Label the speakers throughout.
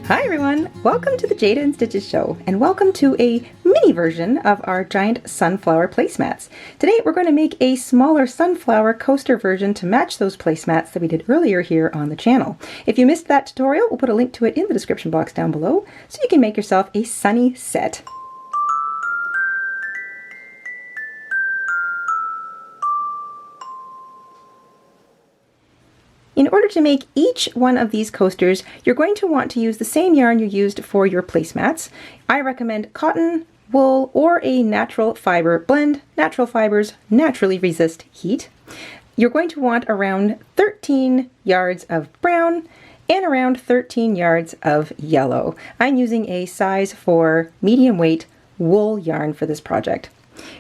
Speaker 1: Hi everyone! Welcome to the Jayda InStitches show, and welcome to a mini version of our giant sunflower placemats. Today we're going to make a smaller sunflower coaster version to match those placemats that we did earlier here on the channel. If you missed that tutorial, we'll put a link to it in the description box down below, so you can make yourself a sunny set. In order to make each one of these coasters, you're going to want to use the same yarn you used for your placemats. I recommend cotton, wool, or a natural fiber blend. Natural fibers naturally resist heat. You're going to want around 13 yards of brown and around 13 yards of yellow. I'm using a size 4 medium weight wool yarn for this project.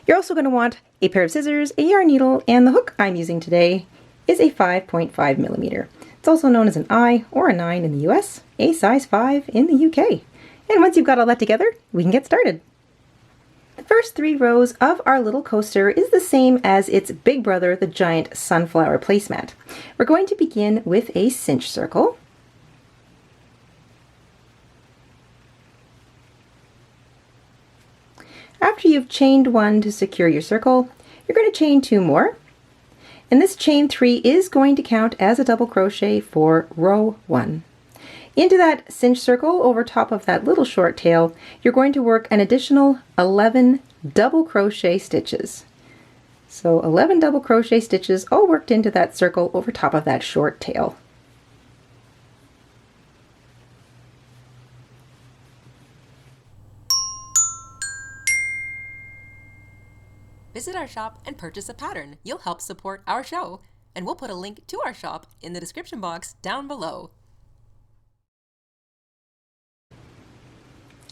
Speaker 1: You're also going to want a pair of scissors, a yarn needle, and the hook I'm using today is a 5.5 millimeter. It's also known as an I or a 9 in the US, a size 5 in the UK. And once you've got all that together, we can get started. The first 3 rows of our little coaster is the same as its big brother, the giant sunflower placemat. We're going to begin with a cinch circle. After you've chained 1 to secure your circle, you're going to chain 2 more. And this chain 3 is going to count as a double crochet for row 1. Into that cinch circle over top of that little short tail, you're going to work an additional 11 double crochet stitches. So 11 double crochet stitches all worked into that circle over top of that short tail.
Speaker 2: Visit our shop and purchase a pattern. You'll help support our show, and we'll put a link to our shop in the description box down below.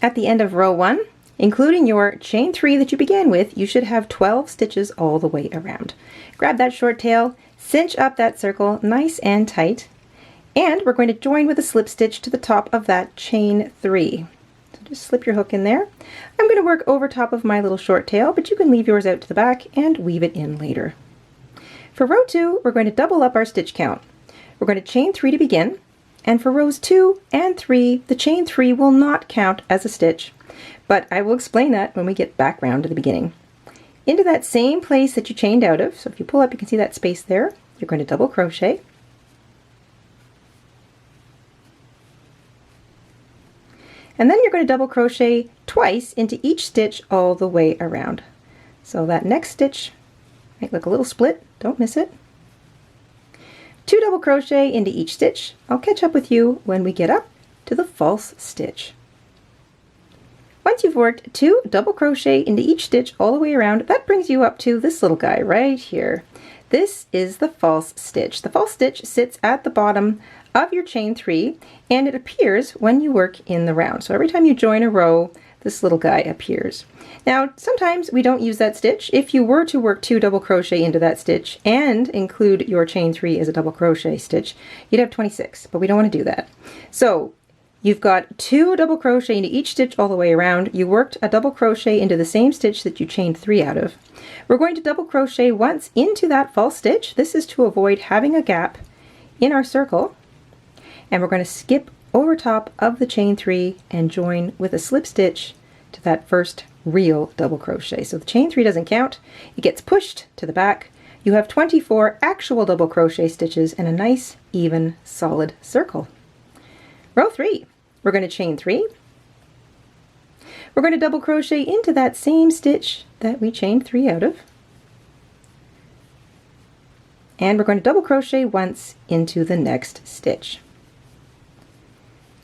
Speaker 1: At the end of row 1, including your chain 3 that you began with, you should have 12 stitches all the way around. Grab that short tail, cinch up that circle nice and tight, and we're going to join with a slip stitch to the top of that chain 3. Just slip your hook in there. I'm going to work over top of my little short tail, but you can leave yours out to the back and weave it in later. For row 2, we're going to double up our stitch count. We're going to chain 3 to begin, and for rows 2 and 3, the chain 3 will not count as a stitch, but I will explain that when we get back round to the beginning. Into that same place that you chained out of, so if you pull up you can see that space there, you're going to double crochet. And then you're going to double crochet twice into each stitch all the way around. So that next stitch might look a little split, don't miss it. 2 double crochet into each stitch. I'll catch up with you when we get up to the false stitch. Once you've worked 2 double crochet into each stitch all the way around, that brings you up to this little guy right here. This is the false stitch. The false stitch sits at the bottom of your chain 3, and it appears when you work in the round. So every time you join a row, this little guy appears. Now sometimes we don't use that stitch. If you were to work 2 double crochet into that stitch and include your chain 3 as a double crochet stitch, you'd have 26, but we don't want to do that. So you've got 2 double crochet into each stitch all the way around. You worked a double crochet into the same stitch that you chained 3 out of. We're going to double crochet once into that false stitch. This is to avoid having a gap in our circle. And we're going to skip over top of the chain 3 and join with a slip stitch to that first real double crochet. So the chain 3 doesn't count, it gets pushed to the back. You have 24 actual double crochet stitches and a nice even solid circle. Row 3, we're going to chain 3. We're going to double crochet into that same stitch that we chained 3 out of. And we're going to double crochet once into the next stitch.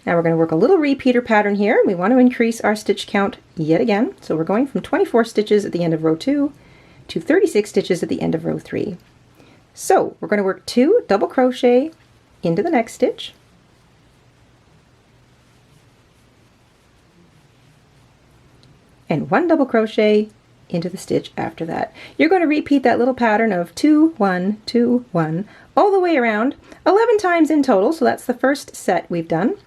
Speaker 1: Now we're going to work a little repeater pattern here. We want to increase our stitch count yet again. So we're going from 24 stitches at the end of row 2 to 36 stitches at the end of row 3. So we're going to work 2 double crochet into the next stitch. And 1 double crochet into the stitch after that. You're going to repeat that little pattern of 2, 1, 2, 1 all the way around 11 times in total. So that's the first set we've done.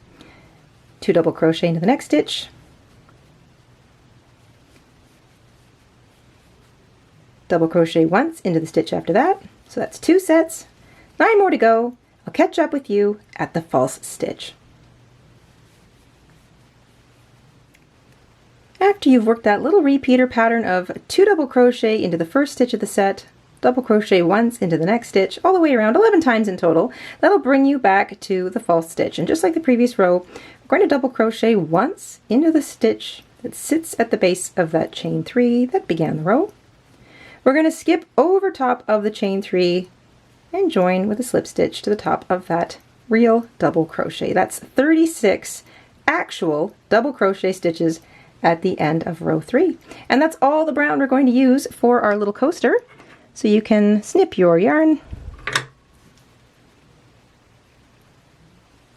Speaker 1: 2 double crochet into the next stitch, double crochet once into the stitch after that. So that's 2 sets, 9 more to go. I'll catch up with you at the false stitch. After you've worked that little repeater pattern of 2 double crochet into the first stitch of the set, double crochet once into the next stitch, all the way around 11 times in total, that'll bring you back to the false stitch. And just like the previous row, we're going to double crochet once into the stitch that sits at the base of that chain 3 that began the row. We're going to skip over top of the chain 3 and join with a slip stitch to the top of that real double crochet. That's 36 actual double crochet stitches at the end of row 3. And that's all the brown we're going to use for our little coaster. So you can snip your yarn,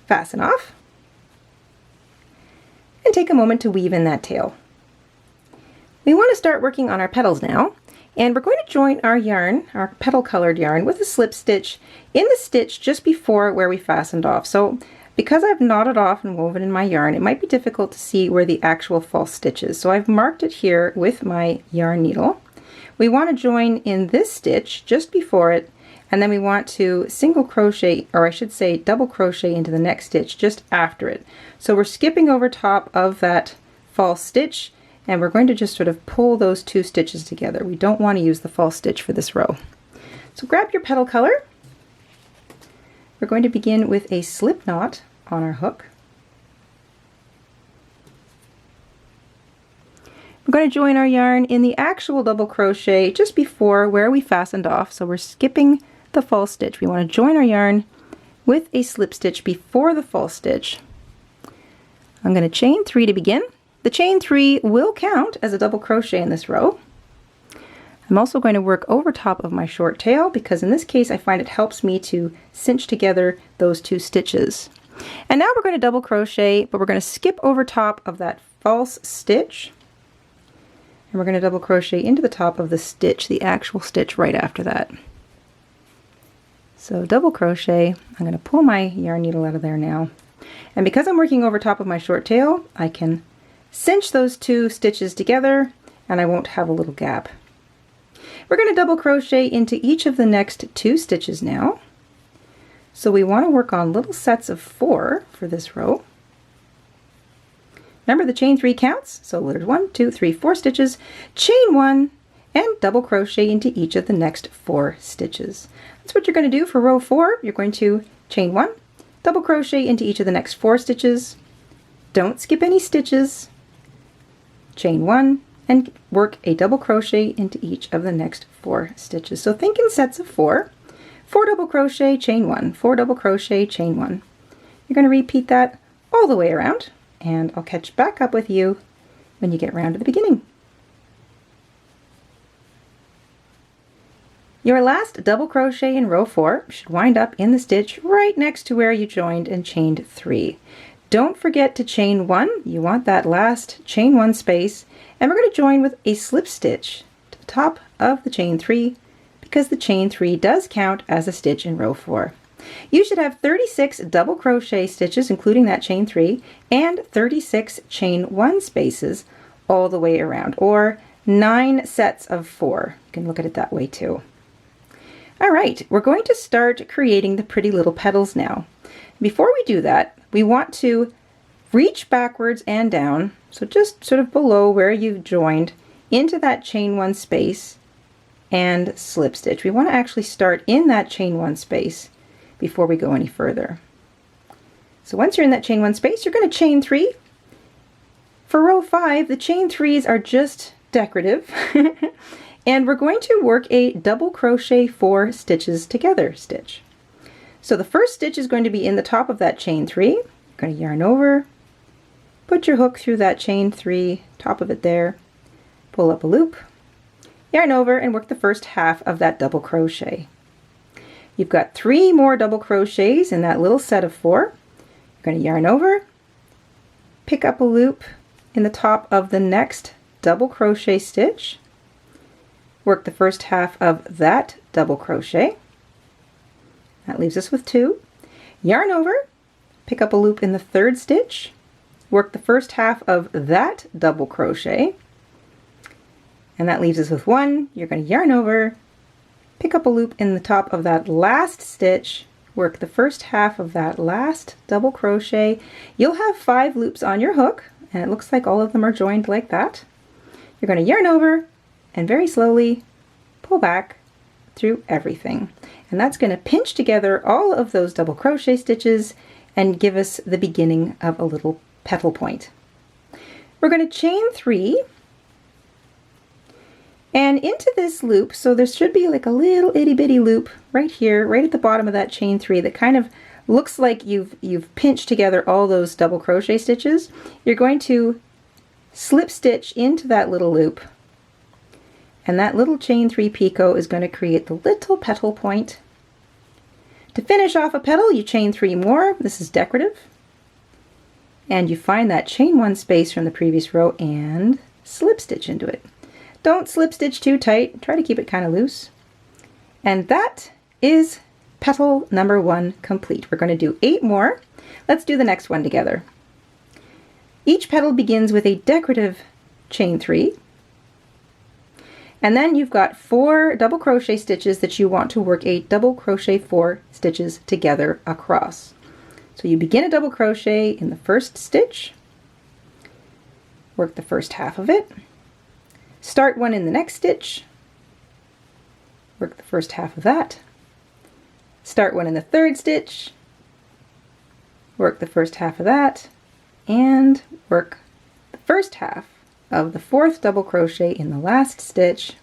Speaker 1: fasten off, and take a moment to weave in that tail. We want to start working on our petals now, and we're going to join our yarn, our petal colored yarn, with a slip stitch in the stitch just before where we fastened off. So because I've knotted off and woven in my yarn, it might be difficult to see where the actual false stitch is. So I've marked it here with my yarn needle. We want to join in this stitch just before it, and then we want to single crochet, or I should say double crochet into the next stitch just after it. So we're skipping over top of that false stitch, and we're going to just sort of pull those 2 stitches together. We don't want to use the false stitch for this row. So grab your petal color. We're going to begin with a slip knot on our hook. We're going to join our yarn in the actual double crochet just before where we fastened off. So we're skipping the false stitch. We want to join our yarn with a slip stitch before the false stitch. I'm going to chain 3 to begin. The chain 3 will count as a double crochet in this row. I'm also going to work over top of my short tail because in this case I find it helps me to cinch together those 2 stitches. And now we're going to double crochet, but we're going to skip over top of that false stitch. And we're going to double crochet into the top of the stitch, the actual stitch right after that. So double crochet, I'm going to pull my yarn needle out of there now. And because I'm working over top of my short tail, I can cinch those 2 stitches together and I won't have a little gap. We're going to double crochet into each of the next 2 stitches now. So we want to work on little sets of 4 for this row. Remember the chain 3 counts, so there's 1, 2, 3, 4 stitches, chain 1, and double crochet into each of the next 4 stitches. That's what you're going to do for row 4. You're going to chain 1, double crochet into each of the next 4 stitches, don't skip any stitches, chain 1, and work a double crochet into each of the next 4 stitches. So think in sets of 4. 4 double crochet, chain 1, 4 double crochet, chain 1. You're going to repeat that all the way around. And I'll catch back up with you when you get around to the beginning. Your last double crochet in row 4 should wind up in the stitch right next to where you joined and chained 3. Don't forget to chain 1. You want that last chain 1 space, and we're going to join with a slip stitch to the top of the chain 3 because the chain 3 does count as a stitch in row 4. You should have 36 double crochet stitches, including that chain 3, and 36 chain 1 spaces all the way around, or 9 sets of 4. You can look at it that way too. All right, we're going to start creating the pretty little petals now. Before we do that, we want to reach backwards and down, so just sort of below where you've joined, into that chain 1 space and slip stitch. We want to actually start in that chain 1 space before we go any further. So once you're in that chain 1 space, you're going to chain 3. For row 5, the chain 3s are just decorative. And we're going to work a double crochet 4 stitches together stitch. So the first stitch is going to be in the top of that chain 3. You're going to yarn over, put your hook through that chain 3, top of it there, pull up a loop, yarn over, and work the first half of that double crochet. You've got 3 more double crochets in that little set of 4. You're going to yarn over, pick up a loop in the top of the next double crochet stitch, work the first half of that double crochet. That leaves us with 2. Yarn over, pick up a loop in the 3rd stitch, work the first half of that double crochet, and that leaves us with 1. You're going to yarn over, pick up a loop in the top of that last stitch, work the first half of that last double crochet. You'll have 5 loops on your hook, and it looks like all of them are joined like that. You're going to yarn over and very slowly pull back through everything. And that's going to pinch together all of those double crochet stitches and give us the beginning of a little petal point. We're going to chain 3 and into this loop, so there should be like a little itty bitty loop right here, right at the bottom of that chain 3 that kind of looks like you've pinched together all those double crochet stitches. You're going to slip stitch into that little loop, and that little chain 3 picot is going to create the little petal point. To finish off a petal, you chain 3 more. This is decorative. And you find that chain 1 space from the previous row and slip stitch into it. Don't slip stitch too tight. Try to keep it kind of loose. And that is petal number 1 complete. We're going to do 8 more. Let's do the next one together. Each petal begins with a decorative chain 3. And then you've got 4 double crochet stitches that you want to work a double crochet 4 stitches together across. So you begin a double crochet in the first stitch, work the first half of it, start one in the next stitch, work the first half of that, start one in the third stitch, work the first half of that, and work the first half of the 4th double crochet in the last stitch.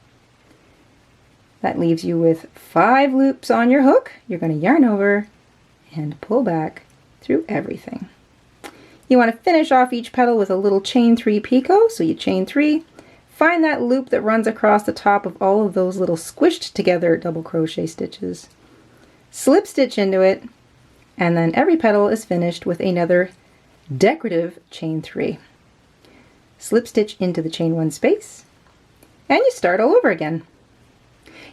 Speaker 1: That leaves you with 5 loops on your hook. You're going to yarn over and pull back through everything. You want to finish off each petal with a little chain 3 picot, so you chain 3, find that loop that runs across the top of all of those little squished together double crochet stitches, slip stitch into it, and then every petal is finished with another decorative chain 3. Slip stitch into the chain 1 space, and you start all over again.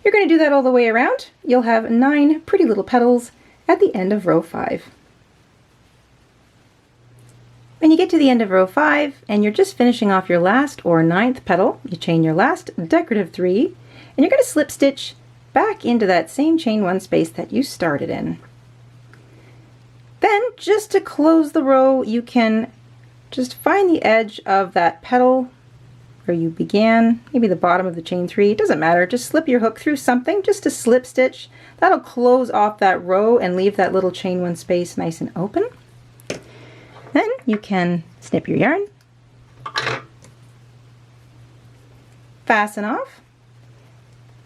Speaker 1: You're going to do that all the way around. You'll have 9 pretty little petals at the end of row 5. When you get to the end of row 5 and you're just finishing off your last or 9th petal, you chain your last decorative 3, and you're going to slip stitch back into that same chain 1 space that you started in. Then, just to close the row, you can just find the edge of that petal where you began, maybe the bottom of the chain 3, it doesn't matter, just slip your hook through something just to slip stitch. That'll close off that row and leave that little chain 1 space nice and open. Then you can snip your yarn, fasten off,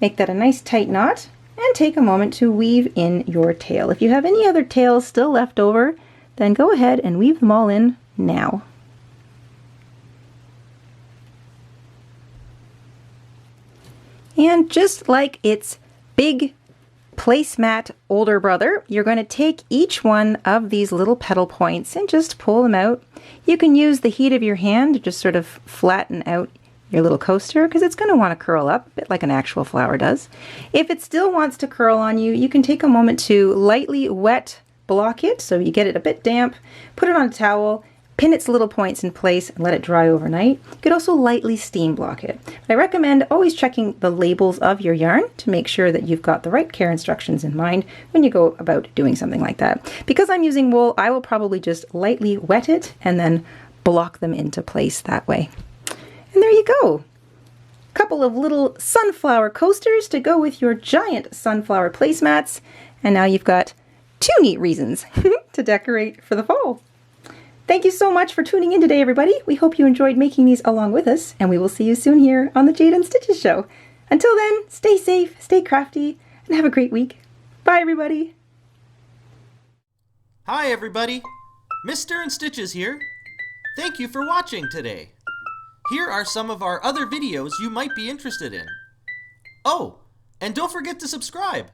Speaker 1: make that a nice tight knot, and take a moment to weave in your tail. If you have any other tails still left over, then go ahead and weave them all in now. And just like its big placemat older brother, you're going to take each one of these little petal points and just pull them out. You can use the heat of your hand to just sort of flatten out your little coaster because it's going to want to curl up a bit like an actual flower does. If it still wants to curl on you, you can take a moment to lightly wet block it so you get it a bit damp, put it on a towel, pin its little points in place and let it dry overnight. You could also lightly steam block it. But I recommend always checking the labels of your yarn to make sure that you've got the right care instructions in mind when you go about doing something like that. Because I'm using wool, I will probably just lightly wet it and then block them into place that way. And there you go. A couple of little sunflower coasters to go with your giant sunflower placemats. And now you've got 2 neat reasons to decorate for the fall. Thank you so much for tuning in today, everybody. We hope you enjoyed making these along with us, and we will see you soon here on the Jayda and Stitches show. Until then, stay safe, stay crafty, and have a great week. Bye, everybody.
Speaker 3: Hi, everybody. Mr. InStitches here. Thank you for watching today. Here are some of our other videos you might be interested in. Oh, and don't forget to subscribe.